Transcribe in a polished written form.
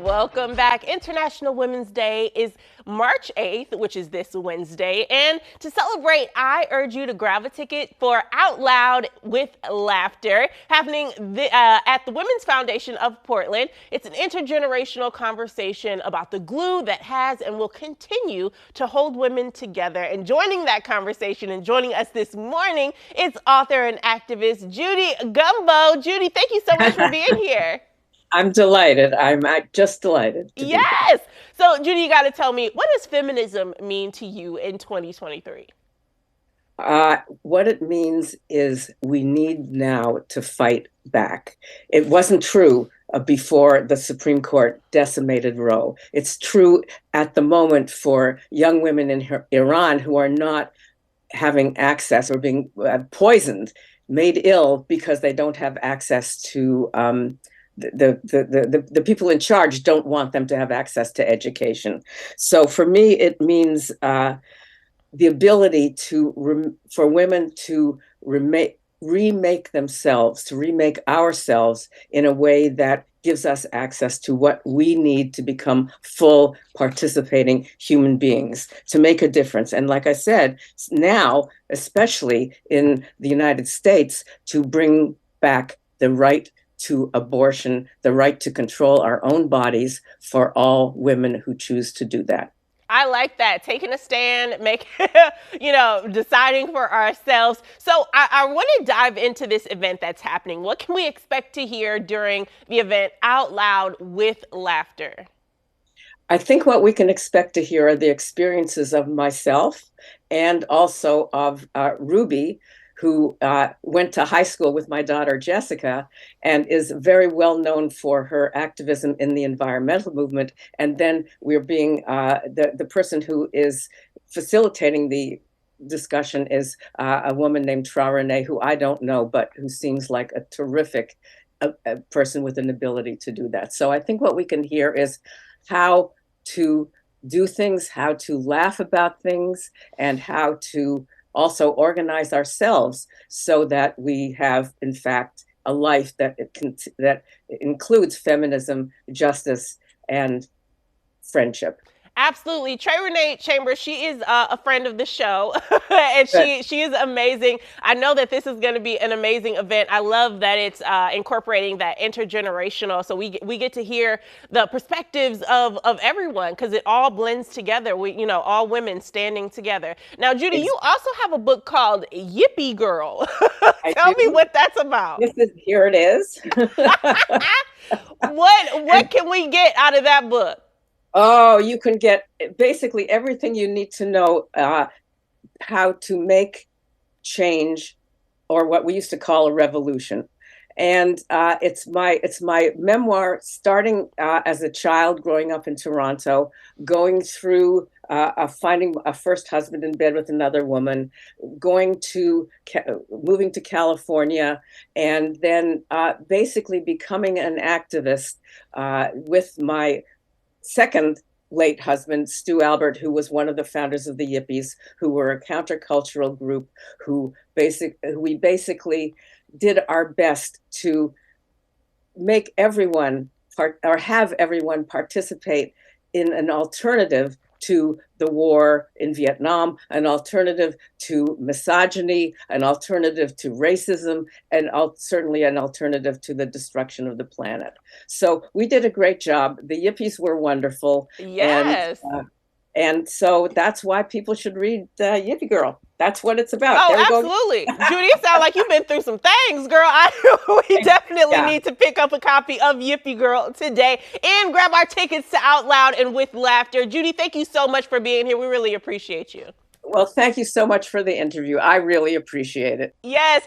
Welcome back. International Women's Day is March 8th, which is this Wednesday. And to celebrate, I urge you to grab a ticket for Out Loud with Laughter, happening at the Women's Foundation of Portland. It's an intergenerational conversation about the glue that has and will continue to hold women together. And joining that conversation and joining us this morning is author and activist Judy Gumbo. Judy, thank you so much for being here. I'm delighted. I'm just delighted to be here. Yes. So, Judy, you got to tell me, what does feminism mean to you in 2023? What it means is we need now to fight back. It wasn't true before the Supreme Court decimated Roe. It's true at the moment for young women in Iran who are not having access or being poisoned, made ill because they don't have access to the people in charge don't want them to have access to education. So for me, it means the ability for women to remake themselves, to remake ourselves in a way that gives us access to what we need to become full participating human beings, to make a difference. And like I said, now, especially in the United States, to bring back the right to abortion, the right to control our own bodies for all women who choose to do that. I like that. Taking a stand, deciding for ourselves. So I want to dive into this event that's happening. What can we expect to hear during the event Out Loud with Laughter? I think what we can expect to hear are the experiences of myself and also of Ruby, who went to high school with my daughter, Jessica, and is very well known for her activism in the environmental movement. And then we're being, the person who is facilitating the discussion is a woman named Tra Renee, who I don't know, but who seems like a terrific a person with an ability to do that. So I think what we can hear is how to do things, how to laugh about things, and how to also organize ourselves so that we have, in fact, a life that includes feminism, justice, and friendship. Absolutely. Trey Renee Chambers, she is a friend of the show, and Good. she is amazing. I know that this is going to be an amazing event. I love that it's incorporating that intergenerational, so we get to hear the perspectives of everyone because it all blends together. All women standing together. Now, Judy, you also have a book called Yippee Girl. I Tell me do. what that's about. Here it is. What can we get out of that book? Oh, you can get basically everything you need to know how to make change, or what we used to call a revolution. And it's my memoir, starting as a child growing up in Toronto, going through finding a first husband in bed with another woman, moving to California, and then basically becoming an activist with my second late husband, Stu Albert, who was one of the founders of the Yippies, who were a countercultural group who we basically did our best to make everyone have everyone participate in an alternative to the war in Vietnam, an alternative to misogyny, an alternative to racism, and certainly an alternative to the destruction of the planet. So we did a great job. The Yippies were wonderful. Yes. And so that's why people should read Yippee Girl. That's what it's about. Oh, absolutely. Judy, it sounds like you've been through some things, girl. We definitely need to pick up a copy of Yippee Girl today and grab our tickets to Out Loud and with Laughter. Judy, thank you so much for being here. We really appreciate you. Well, thank you so much for the interview. I really appreciate it. Yes.